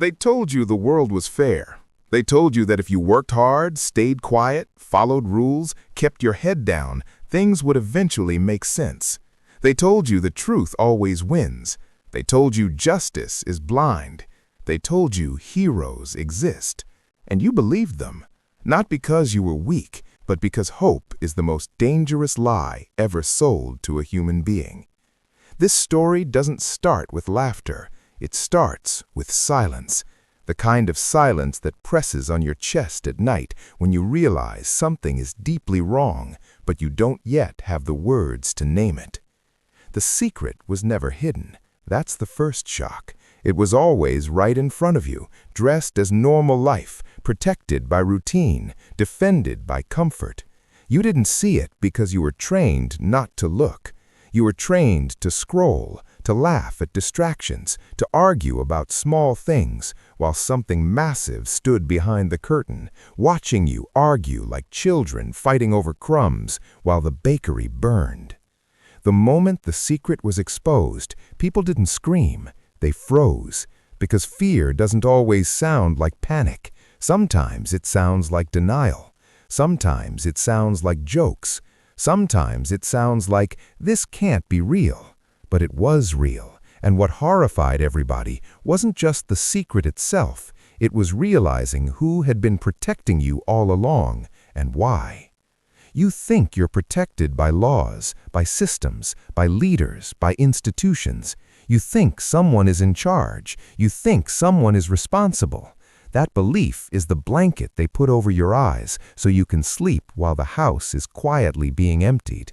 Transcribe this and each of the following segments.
They told you the world was fair. They told you that if you worked hard, stayed quiet, followed rules, kept your head down, things would eventually make sense. They told you the truth always wins. They told you justice is blind. They told you heroes exist. And you believed them, not because you were weak, but because hope is the most dangerous lie ever sold to a human being. This story doesn't start with laughter. It starts with silence. The kind of silence that presses on your chest at night when you realize something is deeply wrong, but you don't yet have the words to name it. The secret was never hidden. That's the first shock. It was always right in front of you, dressed as normal life, protected by routine, defended by comfort. You didn't see it because you were trained not to look. You were trained to scroll, to laugh at distractions, to argue about small things, while something massive stood behind the curtain, watching you argue like children fighting over crumbs while the bakery burned. The moment the secret was exposed, people didn't scream, they froze, because fear doesn't always sound like panic. Sometimes it sounds like denial. Sometimes it sounds like jokes. Sometimes it sounds like, this can't be real. But it was real, and what horrified everybody wasn't just the secret itself, it was realizing who had been protecting you all along, and why. You think you're protected by laws, by systems, by leaders, by institutions. You think someone is in charge. You think someone is responsible. That belief is the blanket they put over your eyes so you can sleep while the house is quietly being emptied.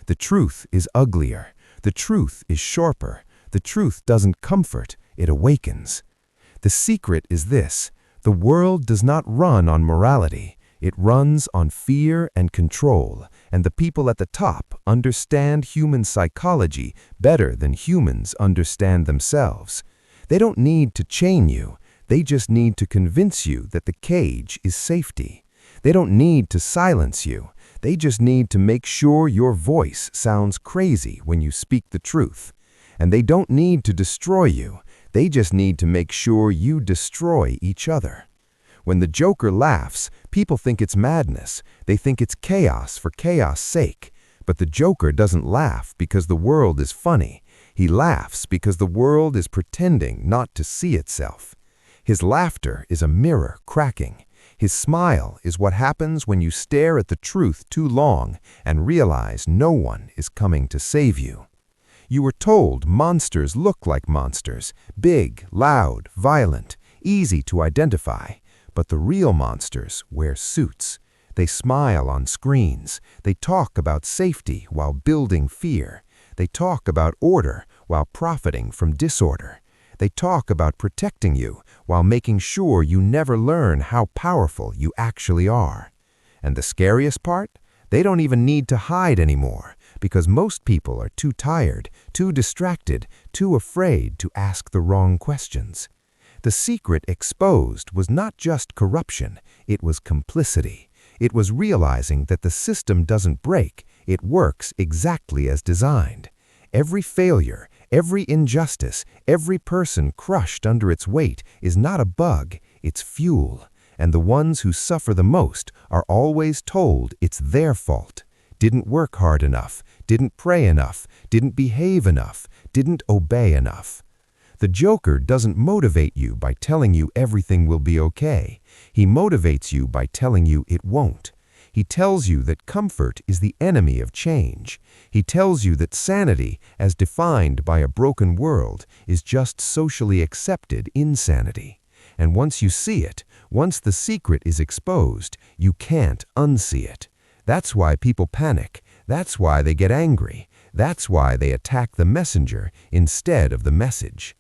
The truth is uglier. The truth is sharper. The truth doesn't comfort, it awakens. The secret is this: the world does not run on morality. It runs on fear and control, and the people at the top understand human psychology better than humans understand themselves. They don't need to chain you. They just need to convince you that the cage is safety. They don't need to silence you. They just need to make sure your voice sounds crazy when you speak the truth. And they don't need to destroy you. They just need to make sure you destroy each other. When the Joker laughs, people think it's madness. They think it's chaos for chaos' sake. But the Joker doesn't laugh because the world is funny. He laughs because the world is pretending not to see itself. His laughter is a mirror cracking. His smile is what happens when you stare at the truth too long and realize no one is coming to save you. You were told monsters look like monsters, big, loud, violent, easy to identify. But the real monsters wear suits. They smile on screens. They talk about safety while building fear. They talk about order while profiting from disorder. They talk about protecting you while making sure you never learn how powerful you actually are. And the scariest part? They don't even need to hide anymore because most people are too tired, too distracted, too afraid to ask the wrong questions. The secret exposed was not just corruption, it was complicity. It was realizing that the system doesn't break, it works exactly as designed. Every failure, every injustice, every person crushed under its weight is not a bug, it's fuel. And the ones who suffer the most are always told it's their fault. Didn't work hard enough, didn't pray enough, didn't behave enough, didn't obey enough. The Joker doesn't motivate you by telling you everything will be okay. He motivates you by telling you it won't. He tells you that comfort is the enemy of change. He tells you that sanity, as defined by a broken world, is just socially accepted insanity. And once you see it, once the secret is exposed, you can't unsee it. That's why people panic. That's why they get angry. That's why they attack the messenger instead of the message.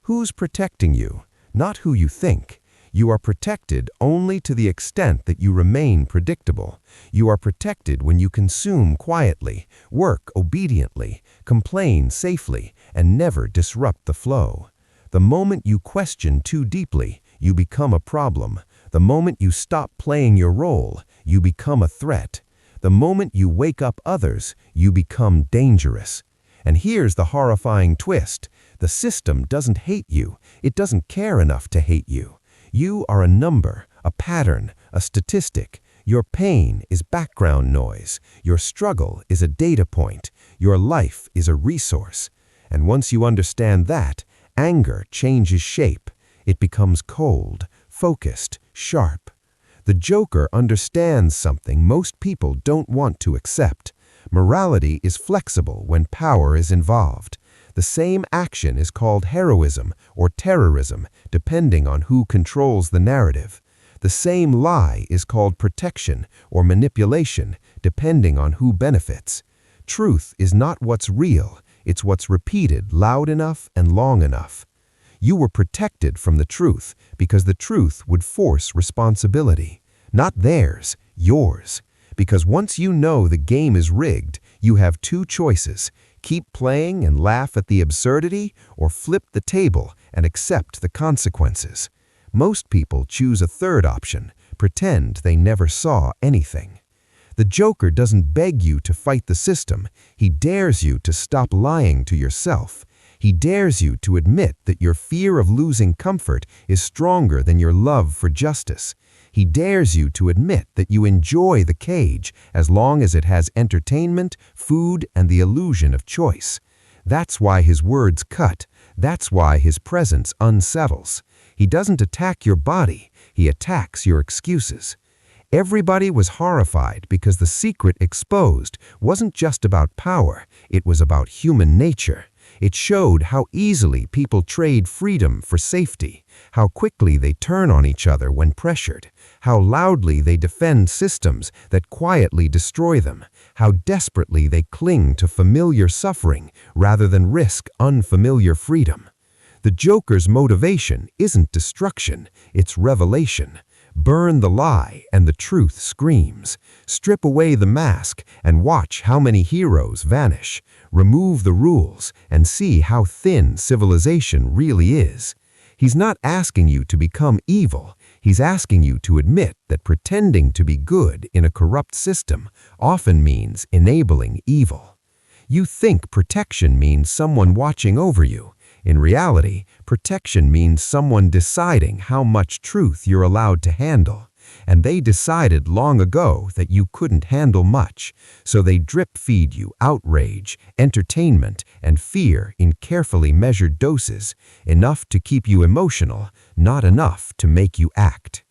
Who's protecting you? Not who you think. You are protected only to the extent that you remain predictable. You are protected when you consume quietly, work obediently, complain safely, and never disrupt the flow. The moment you question too deeply, you become a problem. The moment you stop playing your role, you become a threat. The moment you wake up others, you become dangerous. And here's the horrifying twist. The system doesn't hate you. It doesn't care enough to hate you. You are a number, a pattern, a statistic. Your pain is background noise. Your struggle is a data point. Your life is a resource. And once you understand that, anger changes shape. It becomes cold, focused, sharp. The Joker understands something most people don't want to accept. Morality is flexible when power is involved. The same action is called heroism or terrorism, depending on who controls the narrative. The same lie is called protection or manipulation, depending on who benefits. Truth is not what's real, it's what's repeated loud enough and long enough. You were protected from the truth because the truth would force responsibility. Not theirs, yours. Because once you know the game is rigged, you have two choices: keep playing and laugh at the absurdity, or flip the table and accept the consequences. Most people choose a third option, pretend they never saw anything. The Joker doesn't beg you to fight the system. He dares you to stop lying to yourself. He dares you to admit that your fear of losing comfort is stronger than your love for justice. He dares you to admit that you enjoy the cage as long as it has entertainment, food, and the illusion of choice. That's why his words cut. That's why his presence unsettles. He doesn't attack your body, he attacks your excuses. Everybody was horrified because the secret exposed wasn't just about power, it was about human nature. It showed how easily people trade freedom for safety, how quickly they turn on each other when pressured, how loudly they defend systems that quietly destroy them, how desperately they cling to familiar suffering rather than risk unfamiliar freedom. The Joker's motivation isn't destruction, it's revelation. Burn the lie and the truth screams. Strip away the mask and watch how many heroes vanish. Remove the rules and see how thin civilization really is. He's not asking you to become evil. He's asking you to admit that pretending to be good in a corrupt system often means enabling evil. You think protection means someone watching over you. In reality, protection means someone deciding how much truth you're allowed to handle. And they decided long ago that you couldn't handle much, so they drip-feed you outrage, entertainment, and fear in carefully measured doses, enough to keep you emotional, not enough to make you act.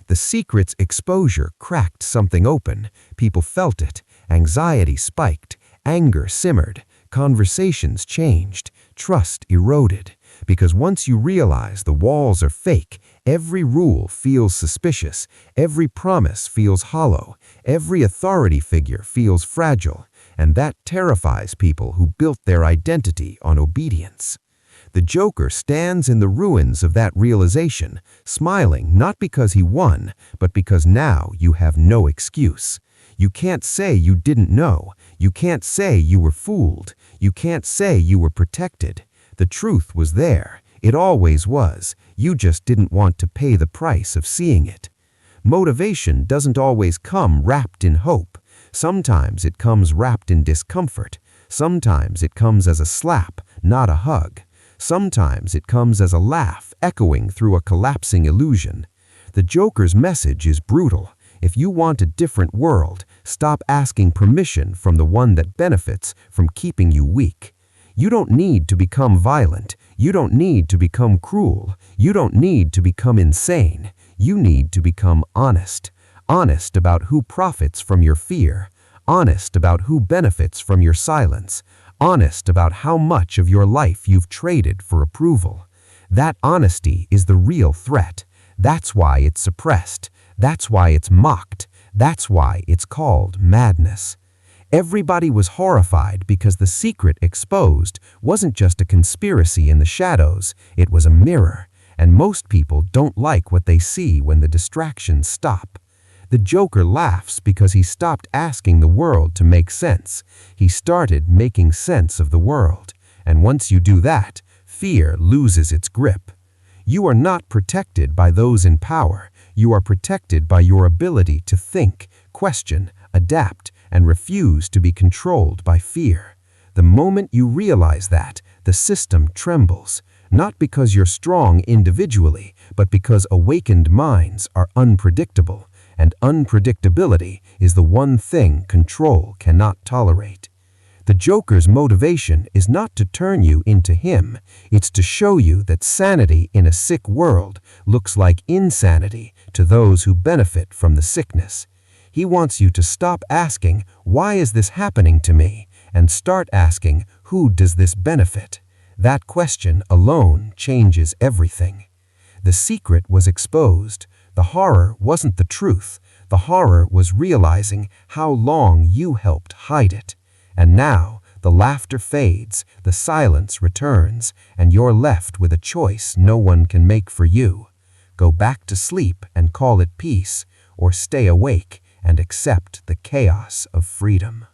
The secret's exposure cracked something open. People felt it. Anxiety spiked. Anger simmered. Conversations changed. Trust eroded. Because once you realize the walls are fake, every rule feels suspicious, every promise feels hollow, every authority figure feels fragile, and that terrifies people who built their identity on obedience. The Joker stands in the ruins of that realization, smiling not because he won, but because now you have no excuse. You can't say you didn't know. You can't say you were fooled. You can't say you were protected. The truth was there. It always was. You just didn't want to pay the price of seeing it. Motivation doesn't always come wrapped in hope. Sometimes it comes wrapped in discomfort. Sometimes it comes as a slap, not a hug. Sometimes it comes as a laugh echoing through a collapsing illusion. The Joker's message is brutal. If you want a different world, stop asking permission from the one that benefits from keeping you weak. You don't need to become violent. You don't need to become cruel. You don't need to become insane. You need to become honest. Honest about who profits from your fear. Honest about who benefits from your silence. Honest about how much of your life you've traded for approval. That honesty is the real threat. That's why it's suppressed. That's why it's mocked. That's why it's called madness. Everybody was horrified because the secret exposed wasn't just a conspiracy in the shadows, it was a mirror. And most people don't like what they see when the distractions stop. The Joker laughs because he stopped asking the world to make sense. He started making sense of the world. And once you do that, fear loses its grip. You are not protected by those in power. You are protected by your ability to think, question, adapt, and refuse to be controlled by fear. The moment you realize that, the system trembles, not because you're strong individually, but because awakened minds are unpredictable, and unpredictability is the one thing control cannot tolerate. The Joker's motivation is not to turn you into him, it's to show you that sanity in a sick world looks like insanity to those who benefit from the sickness. He wants you to stop asking, "Why is this happening to me?" and start asking, "Who does this benefit?" That question alone changes everything. The secret was exposed. The horror wasn't the truth. The horror was realizing how long you helped hide it. And now, the laughter fades, the silence returns, and you're left with a choice no one can make for you. Go back to sleep and call it peace, or stay awake and accept the chaos of freedom.